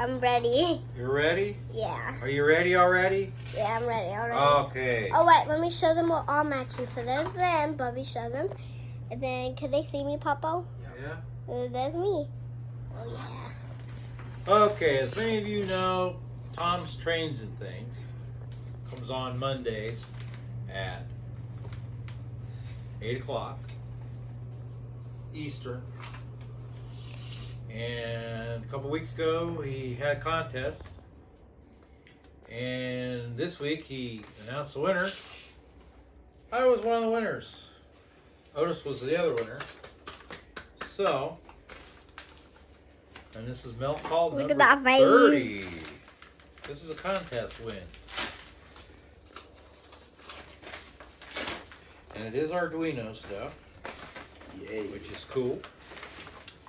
I'm ready. You're ready? Yeah. Are you ready already? Yeah, I'm ready already. Okay. Oh, wait. Let me show them what all matching. So there's them. Bubby, show them. And then, can they see me, Papa? Yeah. There's me. Oh, yeah. Okay, as many of you know, Tom's Trains and Things comes on Mondays at 8 o'clock Eastern. And a couple weeks ago, he had a contest. And this week, he announced the winner. I was one of the winners. Otis was the other winner. So, and this is milk called Look number at that face. 30. This is a contest win. And it is Arduino stuff. Yay. Which is cool.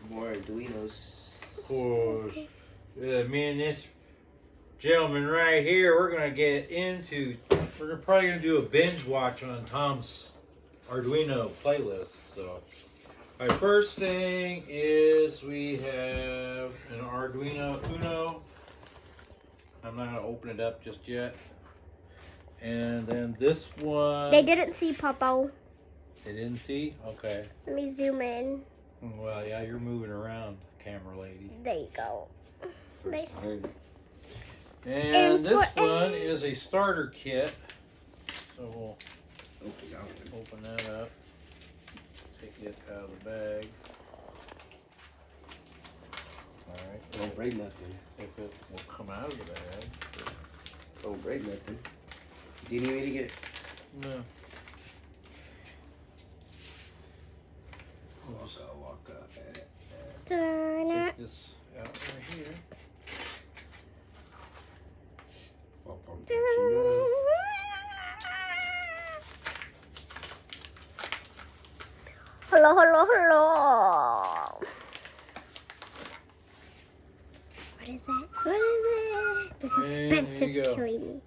More Arduinos. Of course, me and this gentleman right here, we're going to get into, we're probably going to do a binge watch on Tom's Arduino playlist. So, my first thing is we have an Arduino Uno. I'm not going to open it up just yet. And then this one. They didn't see Papa. They didn't see? Okay. Let me zoom in. Well, yeah, you're moving around, camera lady. There you go. First time. And this one is a starter kit. So we'll open that up. Take it out of the bag. Alright. Don't break nothing. If it will come out of the bag. Don't break nothing. Do you need me to get it? No. I'll walk up at it. Take this out right here. Hello, hello, hello. What is that? What is it? The suspense is here you go. killing me.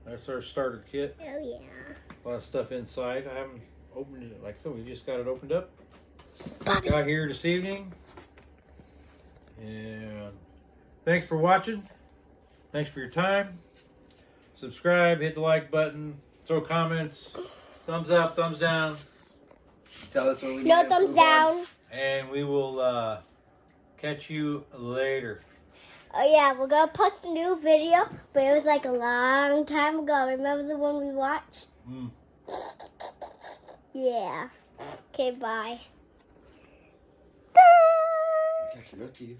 That's our starter kit. Oh, yeah. A lot of stuff inside. I haven't opened it. Like I said, we just got it opened up. Bobby. Got here this evening. And thanks for watching. Thanks for your time. Subscribe, hit the like button, throw comments, thumbs up, thumbs down. Tell us when we No need thumbs approval. down. And we will catch you later. Oh, yeah. We're going to post a new video, but it was like a long time ago. Remember the one we watched? Mm. Yeah. Okay, bye. Catching up to you.